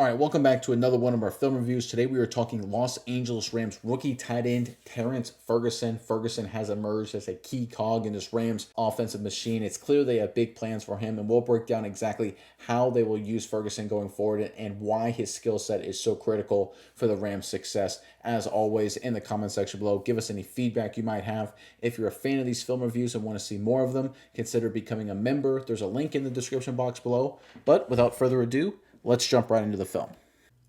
All right, welcome back to another one of our film reviews. Today we are talking Los Angeles Rams rookie tight end Terrance Ferguson. Ferguson has emerged as a key cog in this Rams offensive machine. It's clear they have big plans for him, and we'll break down exactly how they will use Ferguson going forward and why his skill set is so critical for the Rams' success. As always, in the comment section below, give us any feedback you might have. If you're a fan of these film reviews and want to see more of them, consider becoming a member. There's a link in the description box below. But without further ado, let's jump right into the film.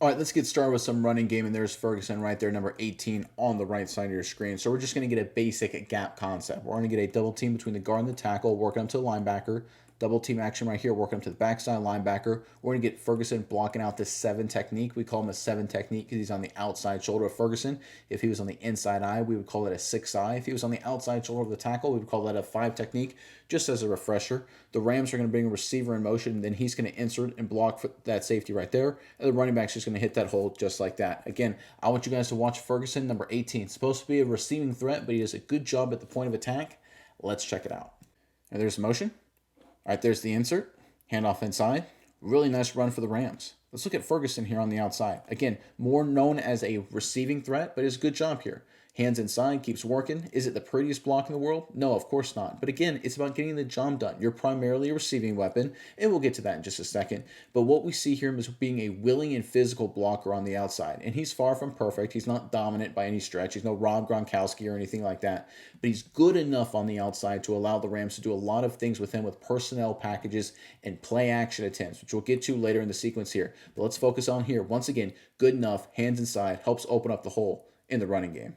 All right, let's get started with some running game, and there's Ferguson right there, number 18 on the right side of your screen. So we're just going to get a basic gap concept. We're going to get a double team between the guard and the tackle, working up to the linebacker. Double team action right here, working up to the backside linebacker. We're going to get Ferguson blocking out this 7 technique. We call him a 7 technique because he's on the outside shoulder of Ferguson. If he was on the inside eye, we would call it a 6 eye. If he was on the outside shoulder of the tackle, we would call that a 5 technique. Just as a refresher, the Rams are going to bring a receiver in motion, and then he's going to insert and block for that safety right there. And the running back's just going to hit that hole just like that. Again, I want you guys to watch Ferguson, number 18. Supposed to be a receiving threat, but he does a good job at the point of attack. Let's check it out. And there's motion. All right, there's the insert. Handoff inside. Really nice run for the Rams. Let's look at Ferguson here on the outside. Again, more known as a receiving threat, but it's a good job here. Hands inside, keeps working. Is it the prettiest block in the world? No, of course not. But again, it's about getting the job done. You're primarily a receiving weapon, and we'll get to that in just a second. But what we see here is being a willing and physical blocker on the outside. And he's far from perfect. He's not dominant by any stretch. He's no Rob Gronkowski or anything like that. But he's good enough on the outside to allow the Rams to do a lot of things with him with personnel packages and play action attempts, which we'll get to later in the sequence here. But let's focus on here. Once again, good enough, hands inside, helps open up the hole in the running game.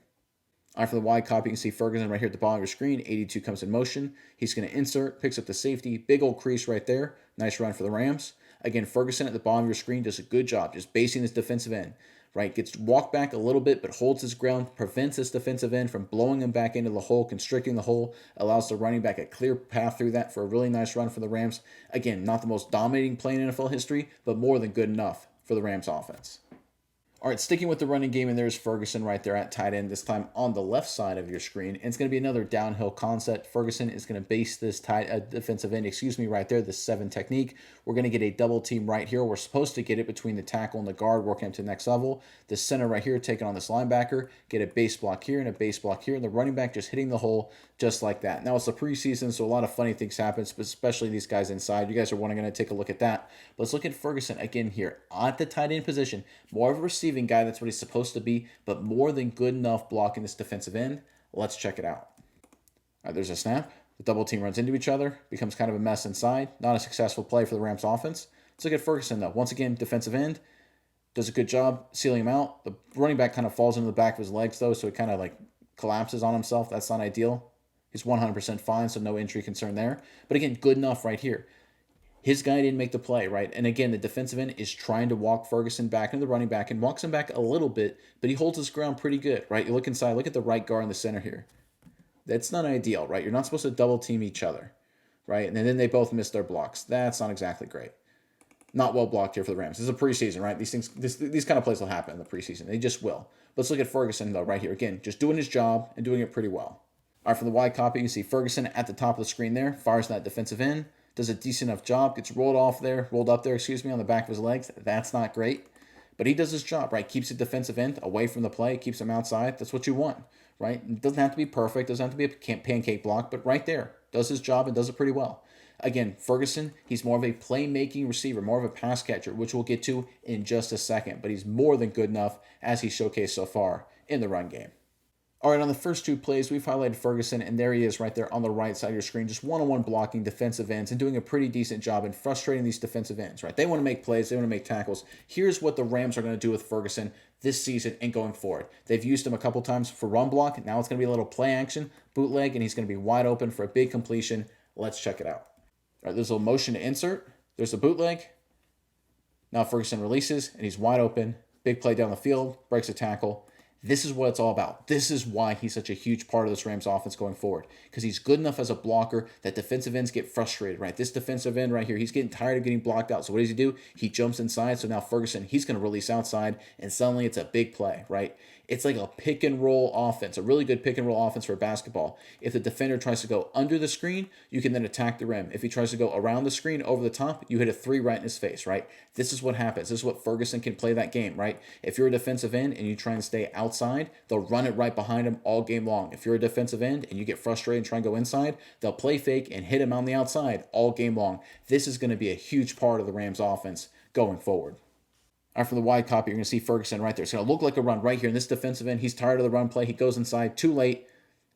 All right, for the wide copy, you can see Ferguson right here at the bottom of your screen. 82 comes in motion. He's going to insert, picks up the safety. Big old crease right there. Nice run for the Rams. Again, Ferguson at the bottom of your screen does a good job just basing this defensive end. Right, gets walked back a little bit, but holds his ground, prevents this defensive end from blowing him back into the hole, constricting the hole, allows the running back a clear path through that for a really nice run for the Rams. Again, not the most dominating play in NFL history, but more than good enough for the Rams offense. All right, sticking with the running game, and there's Ferguson right there at tight end, this time on the left side of your screen. And it's going to be another downhill concept. Ferguson is going to base this defensive end, right there, the 7 technique. We're going to get a double team right here. We're supposed to get it between the tackle and the guard, working up to the next level. The center right here taking on this linebacker, get a base block here and a base block here, and the running back just hitting the hole just like that. Now, it's the preseason, so a lot of funny things happen, especially these guys inside. You guys are going to take a look at that. But let's look at Ferguson again here at the tight end position. More of a receiving guy, that's what he's supposed to be, but more than good enough blocking this defensive end. Let's check it out. All right, there's a snap. The double team runs into each other, becomes kind of a mess inside. Not a successful play for the Rams offense. Let's look at Ferguson, though. Once again, defensive end. Does a good job sealing him out. The running back kind of falls into the back of his legs, though, so it kind of like collapses on himself. That's not ideal. He's 100% fine, so no injury concern there. But again, good enough right here. His guy didn't make the play, right? And again, the defensive end is trying to walk Ferguson back into the running back and walks him back a little bit, but he holds his ground pretty good, right? You look inside, look at the right guard in the center here. That's not ideal, right? You're not supposed to double team each other, right? And then they both miss their blocks. That's not exactly great. Not well blocked here for the Rams. This is a preseason, right? These kind of plays will happen in the preseason. They just will. Let's look at Ferguson, though, right here. Again, just doing his job and doing it pretty well. All right, for the wide copy, you can see Ferguson at the top of the screen there, fires that defensive end, does a decent enough job, gets rolled up there, on the back of his legs. That's not great, but he does his job, right? Keeps the defensive end away from the play, keeps him outside. That's what you want, right? It doesn't have to be perfect, doesn't have to be a pancake block, but right there, does his job and does it pretty well. Again, Ferguson, he's more of a playmaking receiver, more of a pass catcher, which we'll get to in just a second, but he's more than good enough as he's showcased so far in the run game. All right, on the first 2 plays, we've highlighted Ferguson, and there he is right there on the right side of your screen, just one-on-one blocking defensive ends and doing a pretty decent job in frustrating these defensive ends, right? They want to make plays. They want to make tackles. Here's what the Rams are going to do with Ferguson this season and going forward. They've used him a couple times for run block. Now it's going to be a little play action, bootleg, and he's going to be wide open for a big completion. Let's check it out. All right, there's a little motion to insert. There's a bootleg. Now Ferguson releases, and he's wide open. Big play down the field, breaks a tackle. This is what it's all about. This is why he's such a huge part of this Rams offense going forward, because he's good enough as a blocker that defensive ends get frustrated, right? This defensive end right here, he's getting tired of getting blocked out. So what does he do? He jumps inside. So now Ferguson, he's going to release outside, and suddenly it's a big play, right? It's like a pick and roll offense, a really good pick and roll offense for basketball. If the defender tries to go under the screen, you can then attack the rim. If he tries to go around the screen, over the top, you hit a three right in his face, right? This is what happens. This is what Ferguson can play that game, right? If you're a defensive end and you try and stay outside, they'll run it right behind him all game long. If you're a defensive end and you get frustrated and try and go inside, they'll play fake and hit him on the outside all game long. This is going to be a huge part of the Rams offense going forward. All right, from the wide copy, you're going to see Ferguson right there. It's going to look like a run right here. In this defensive end, he's tired of the run play. He goes inside, too late.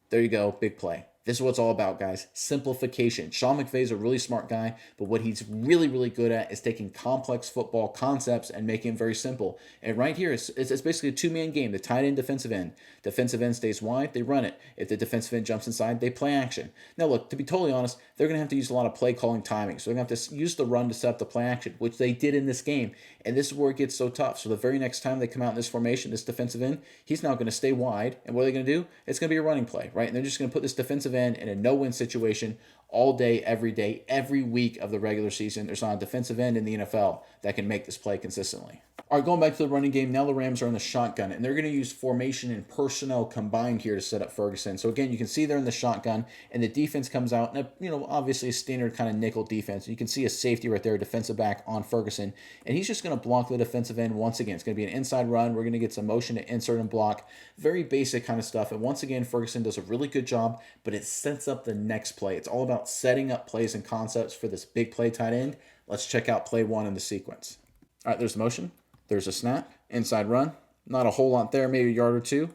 There you go, big play. This is what it's all about, guys. Simplification. Sean McVay's a really smart guy, but what he's really, really good at is taking complex football concepts and making them very simple. And right here, it's basically a two-man game. The tight end, defensive end. Defensive end stays wide, they run it. If the defensive end jumps inside, they play action. Now, look, to be totally honest, they're going to have to use a lot of play calling timing. So they're going to have to use the run to set up the play action, which they did in this game. And this is where it gets so tough. So the very next time they come out in this formation, this defensive end, he's now going to stay wide. And what are they going to do? It's going to be a running play, right? And they're just going to put this defensive end in a no-win situation all day, every week of the regular season. There's not a defensive end in the NFL that can make this play consistently. All right, going back to the running game, now the Rams are in the shotgun, and they're going to use formation and personnel combined here to set up Ferguson. So again, you can see they're in the shotgun, and the defense comes out, and obviously a standard kind of nickel defense. You can see a safety right there, a defensive back on Ferguson, and he's just going to block the defensive end once again. It's going to be an inside run. We're going to get some motion to insert and block. Very basic kind of stuff, and once again, Ferguson does a really good job, but it sets up the next play. It's all about setting up plays and concepts for this big play tight end. Let's check out play one in the sequence. All right, there's the motion. There's a snap, inside run. Not a whole lot there, maybe a yard or two.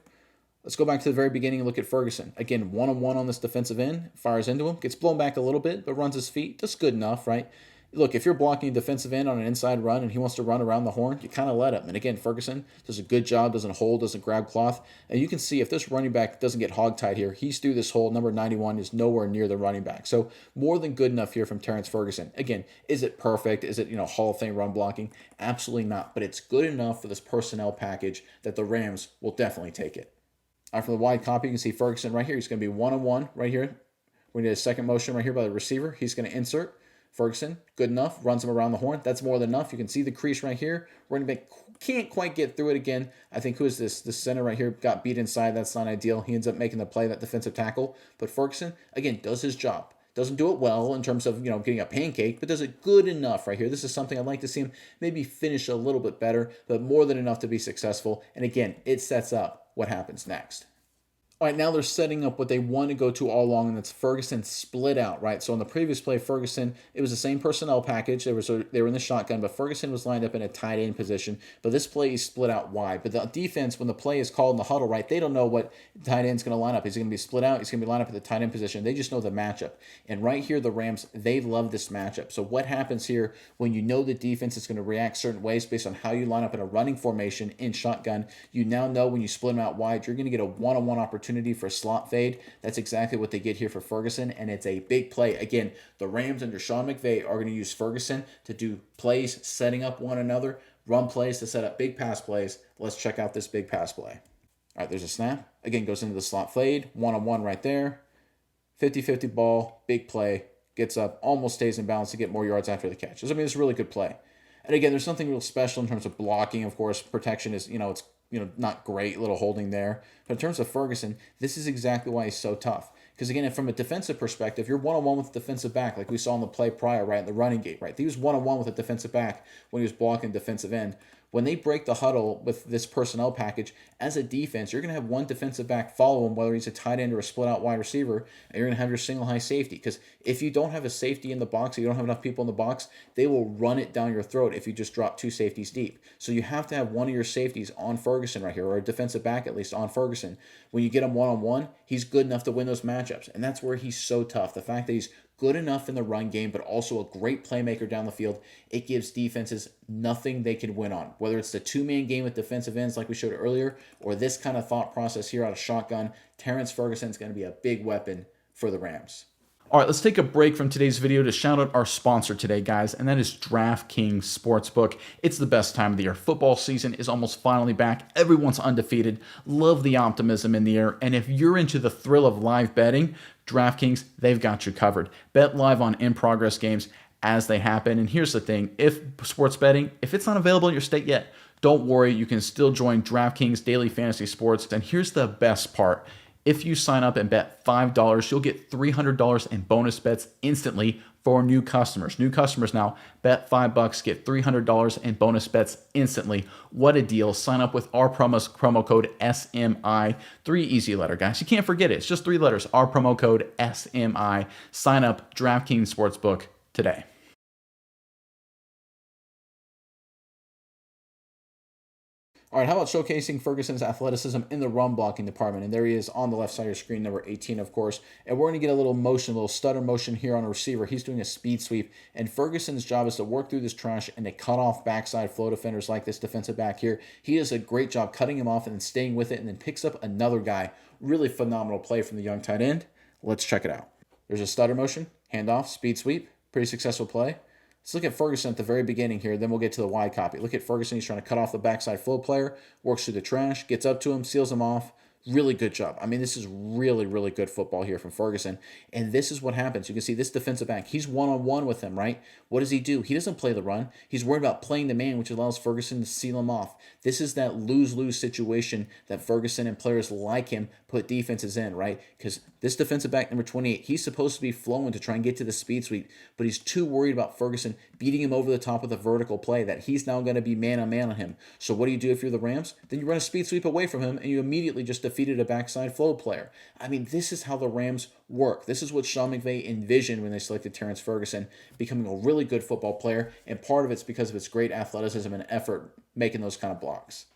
Let's go back to the very beginning and look at Ferguson. Again, one-on-one on this defensive end, fires into him, gets blown back a little bit, but runs his feet. Just good enough, right? Look, if you're blocking a defensive end on an inside run and he wants to run around the horn, you kind of let him. And again, Ferguson does a good job, doesn't hold, doesn't grab cloth. And you can see if this running back doesn't get hogtied here, he's through this hole. Number 91 is nowhere near the running back. So more than good enough here from Terrance Ferguson. Again, is it perfect? Is it, Hall of Fame run blocking? Absolutely not. But it's good enough for this personnel package that the Rams will definitely take it. All right, from the wide copy, you can see Ferguson right here. He's going to be one-on-one right here. We're going to do a second motion right here by the receiver. He's going to insert. Ferguson, good enough, runs him around the horn. That's more than enough. You can see the crease right here. Running back can't quite get through it again. I think who is this? The center right here got beat inside. That's not ideal. He ends up making the play, that defensive tackle. But Ferguson, again, does his job. Doesn't do it well in terms of, getting a pancake, but does it good enough right here. This is something I'd like to see him maybe finish a little bit better, but more than enough to be successful. And again, it sets up what happens next. All right, now they're setting up what they want to go to all along, and that's Ferguson split out, right? So in the previous play, Ferguson, it was the same personnel package. They were in the shotgun, but Ferguson was lined up in a tight end position. But this play is split out wide. But the defense, when the play is called in the huddle, right, they don't know what tight end's going to line up. Is he going to be split out? He's going to be lined up at the tight end position. They just know the matchup. And right here, the Rams, they love this matchup. So what happens here when you know the defense is going to react certain ways based on how you line up in a running formation in shotgun? You now know when you split them out wide, you're going to get a one-on-one opportunity for a slot fade. That's exactly what they get here for Ferguson, and it's a big play. Again, the Rams under Sean McVay are going to use Ferguson to do plays setting up one another, run plays to set up big pass plays. Let's check out this big pass play. All right, there's a snap. Again, goes into the slot fade. One-on-one right there. 50-50 ball, big play. Gets up, almost stays in bounds to get more yards after the catch. It's a really good play. And again, there's something real special in terms of blocking. Of course, protection is, it's not great, little holding there. But in terms of Ferguson, this is exactly why he's so tough. Because again, from a defensive perspective, you're one-on-one with the defensive back, like we saw in the play prior, right, in the running game, right? He was one-on-one with a defensive back when he was blocking defensive end. When they break the huddle with this personnel package, as a defense, you're going to have one defensive back follow him, whether he's a tight end or a split-out wide receiver, and you're going to have your single high safety. Because if you don't have a safety in the box, or you don't have enough people in the box, they will run it down your throat if you just drop two safeties deep. So you have to have one of your safeties on Ferguson right here, or a defensive back at least on Ferguson. When you get him one-on-one, he's good enough to win those matchups, and that's where he's so tough. The fact that he's good enough in the run game, but also a great playmaker down the field, it gives defenses nothing they can win on. Whether it's the two-man game with defensive ends like we showed earlier, or this kind of thought process here out of shotgun, Terrance Ferguson is going to be a big weapon for the Rams. All right, let's take a break from today's video to shout out our sponsor today, guys, and that is DraftKings Sportsbook. It's the best time of the year. Football season is almost finally back. Everyone's undefeated. Love the optimism in the air. And if you're into the thrill of live betting, DraftKings, they've got you covered. Bet live on in-progress games as they happen. And here's the thing, if sports betting, if it's not available in your state yet, don't worry, you can still join DraftKings Daily Fantasy Sports. And here's the best part. If you sign up and bet $5, you'll get $300 in bonus bets instantly for new customers. New customers now, bet $5, get $300 in bonus bets instantly. What a deal. Sign up with our promo code SMI. 3 easy letter, guys. You can't forget it. It's just 3 letters. Our promo code SMI. Sign up DraftKings Sportsbook today. All right, how about showcasing Ferguson's athleticism in the run blocking department? And there he is on the left side of your screen, number 18, of course. And we're going to get a little motion, a little stutter motion here on a receiver. He's doing a speed sweep. And Ferguson's job is to work through this trash and to cut off backside flow defenders like this defensive back here. He does a great job cutting him off and then staying with it and then picks up another guy. Really phenomenal play from the young tight end. Let's check it out. There's a stutter motion, handoff, speed sweep. Pretty successful play. Let's look at Ferguson at the very beginning here, then we'll get to the wide copy. Look at Ferguson. He's trying to cut off the backside flow player, works through the trash, gets up to him, seals him off. Really good job. I mean, this is really, really good football here from Ferguson. And this is what happens. You can see this defensive back. He's one-on-one with him, right? What does he do? He doesn't play the run. He's worried about playing the man, which allows Ferguson to seal him off. This is that lose-lose situation that Ferguson and players like him put defenses in, right? Because this defensive back, number 28, he's supposed to be flowing to try and get to the speed sweep, but he's too worried about Ferguson beating him over the top with a vertical play that he's now going to be man-on-man on him. So what do if you're the Rams? Then you run a speed sweep away from him, and you immediately just defeated a backside flow player. I mean, this is how the Rams work. This is what Sean McVay envisioned when they selected Terrance Ferguson, becoming a really good football player, and part of it's because of its great athleticism and effort making those kind of blocks.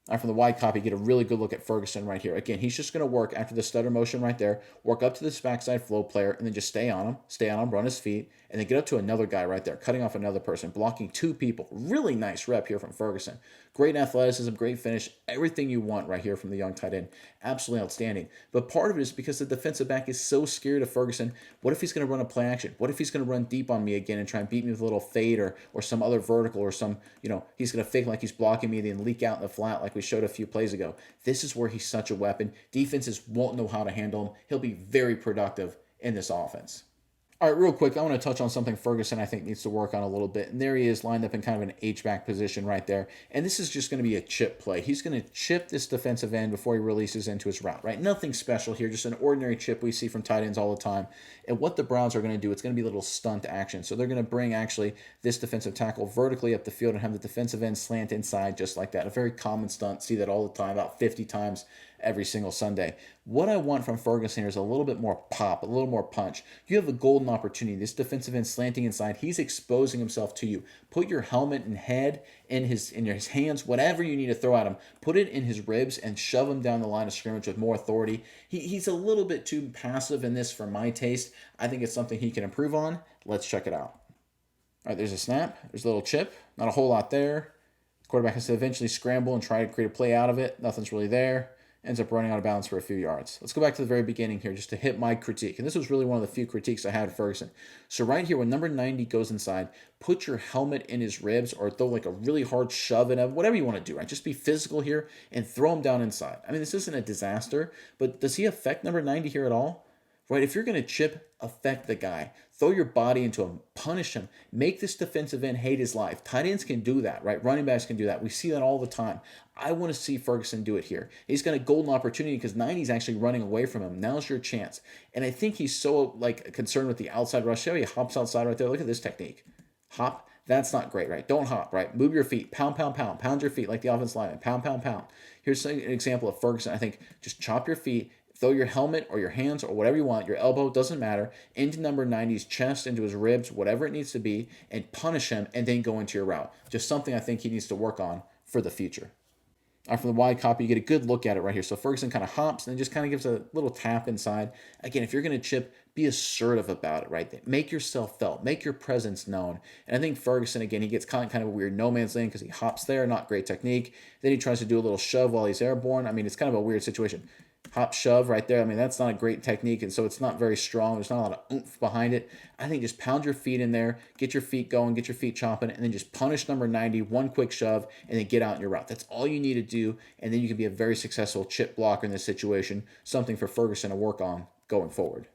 Now from the wide copy, get a really good look at Ferguson right here. Again, he's just going to work after the stutter motion right there, work up to this backside flow player, and then just stay on him, run his feet, and then get up to another guy right there, cutting off another person, blocking 2 people. Really nice rep here from Ferguson. Great athleticism, great finish, everything you want right here from the young tight end. Absolutely outstanding. But part of it is because the defensive back is so scared of Ferguson. What if he's going to run a play action? What if he's going to run deep on me again and try and beat me with a little fade or some other vertical or some, he's going to fake like he's blocking me and then leak out in the flat like we showed a few plays ago. This is where he's such a weapon. Defenses won't know how to handle him. He'll be very productive in this offense. All right, real quick, I want to touch on something Ferguson I think needs to work on a little bit. And there he is lined up in kind of an H-back position right there. And this is just going to be a chip play. He's going to chip this defensive end before he releases into his route, right? Nothing special here, just an ordinary chip we see from tight ends all the time. And what the Browns are going to do, it's going to be a little stunt action. So they're going to bring actually this defensive tackle vertically up the field and have the defensive end slant inside just like that. A very common stunt. See that all the time, about 50 times every single Sunday. What I want from Ferguson here is a little bit more pop, a little more punch. You have a golden opportunity. This defensive end slanting inside, he's exposing himself to you. Put your helmet and head in his hands, whatever you need to throw at him. Put it in his ribs and shove him down the line of scrimmage with more authority. He's a little bit too passive in this for my taste. I think it's something he can improve on. Let's check it out. All right, there's a snap. There's a little chip. Not a whole lot there. Quarterback has to eventually scramble and try to create a play out of it. Nothing's really there. Ends up running out of bounds for a few yards. Let's go back to the very beginning here just to hit my critique. And this was really one of the few critiques I had of Ferguson. So right here, when number 90 goes inside, put your helmet in his ribs or throw like a really hard shove in him, whatever you want to do, right? Just be physical here and throw him down inside. I mean, this isn't a disaster, but does he affect number 90 here at all? Right? If you're going to chip, affect the guy. Throw your body into him. Punish him. Make this defensive end hate his life. Tight ends can do that, right? Running backs can do that. We see that all the time. I want to see Ferguson do it here. He's got a golden opportunity because 90's actually running away from him. Now's your chance. And I think he's so concerned with the outside rush. See how he hops outside right there? Look at this technique. Hop. That's not great, right? Don't hop, right? Move your feet. Pound, pound, pound. Pound your feet like the offensive lineman. Pound, pound, pound. Here's an example of Ferguson. I think just chop your feet. Throw your helmet or your hands or whatever you want, your elbow, doesn't matter, into number 90's chest, into his ribs, whatever it needs to be, and punish him and then go into your route. Just something I think he needs to work on for the future. From the wide copy, you get a good look at it right here. So Ferguson kind of hops and then just kind of gives a little tap inside. Again, if you're going to chip, be assertive about it, right? Make yourself felt. Make your presence known. And I think Ferguson, again, he gets kind of a weird no man's land because he hops there, not great technique. Then he tries to do a little shove while he's airborne. I mean, it's kind of a weird situation. hop shove right there. I mean, that's not a great technique, and so it's not very strong. There's not a lot of oomph behind it. I think just pound your feet in there, get your feet going, get your feet chopping, and then just punish number 90, one quick shove, and then get out in your route. That's all you need to do, and then you can be a very successful chip blocker in this situation, something for Ferguson to work on going forward.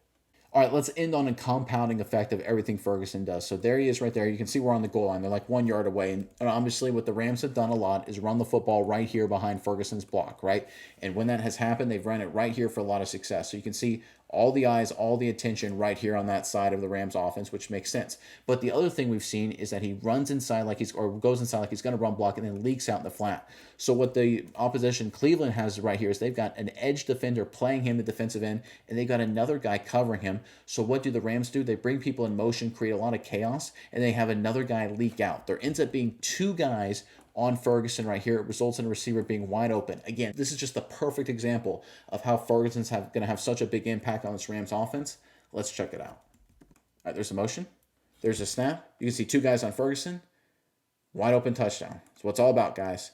All right, let's end on a compounding effect of everything Ferguson does. So there he is right there. You can see we're on the goal line. They're like 1 yard away. And obviously, what the Rams have done a lot is run the football right here behind Ferguson's block, right? And when that has happened, they've run it right here for a lot of success. So you can see all the eyes, all the attention right here on that side of the Rams offense, which makes sense. But the other thing we've seen is that he runs inside like he's, or goes inside like he's going to run block and then leaks out in the flat. So what the opposition Cleveland has right here is they've got an edge defender playing him the defensive end, and they got another guy covering him. So what do the Rams do? They bring people in motion, create a lot of chaos, and they have another guy leak out. There ends up being two guys on Ferguson right here. It results in a receiver being wide open. Again, this is just the perfect example of how Ferguson's going to have such a big impact on this Rams offense. Let's check it out. All right, there's a motion. There's a snap. You can see two guys on Ferguson. Wide open touchdown. That's what it's all about, guys.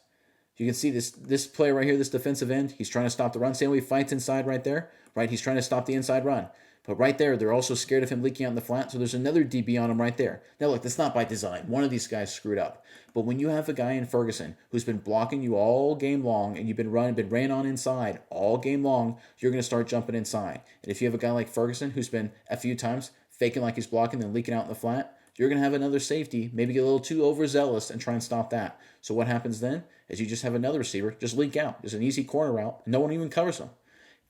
You can see this player right here, this defensive end. He's trying to stop the run. Same way he fights inside right there, right? He's trying to stop the inside run. But right there, they're also scared of him leaking out in the flat, so there's another DB on him right there. Now, look, that's not by design. One of these guys screwed up. But when you have a guy in Ferguson who's been blocking you all game long and you've been ran on inside all game long, you're going to start jumping inside. And if you have a guy like Ferguson who's been a few times faking like he's blocking and leaking out in the flat, you're going to have another safety, maybe get a little too overzealous and try and stop that. So what happens then is you just have another receiver just leak out. There's an easy corner route. No one even covers him.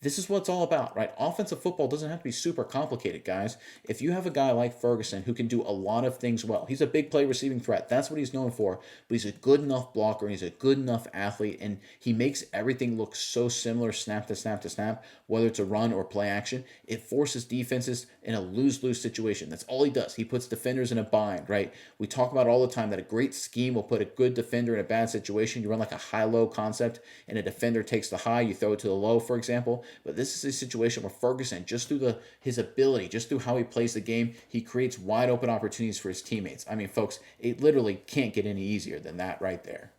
This is what it's all about, right? Offensive football doesn't have to be super complicated, guys. If you have a guy like Ferguson who can do a lot of things well, he's a big play receiving threat. That's what he's known for. But he's a good enough blocker, and he's a good enough athlete, and he makes everything look so similar snap to snap to snap, whether it's a run or play action. It forces defenses in a lose-lose situation. That's all he does. He puts defenders in a bind, right? We talk about all the time that a great scheme will put a good defender in a bad situation. You run like a high-low concept, and a defender takes the high, you throw it to the low, for example. But this is a situation where Ferguson, just through his ability, just through how he plays the game, he creates wide open opportunities for his teammates. I mean, folks, it literally can't get any easier than that right there.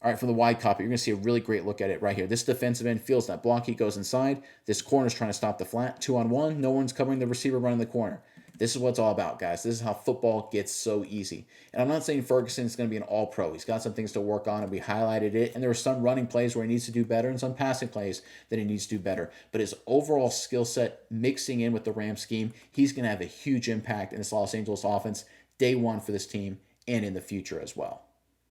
All right, for the wide copy, you're going to see a really great look at it right here. This defensive end feels that block. He goes inside. This corner's trying to stop the flat. 2-on-1. No one's covering the receiver running the corner. This is what it's all about, guys. This is how football gets so easy. And I'm not saying Ferguson is going to be an all-pro. He's got some things to work on, and we highlighted it. And there are some running plays where he needs to do better and some passing plays that he needs to do better. But his overall skill set mixing in with the Rams scheme, he's going to have a huge impact in this Los Angeles offense day one for this team and in the future as well.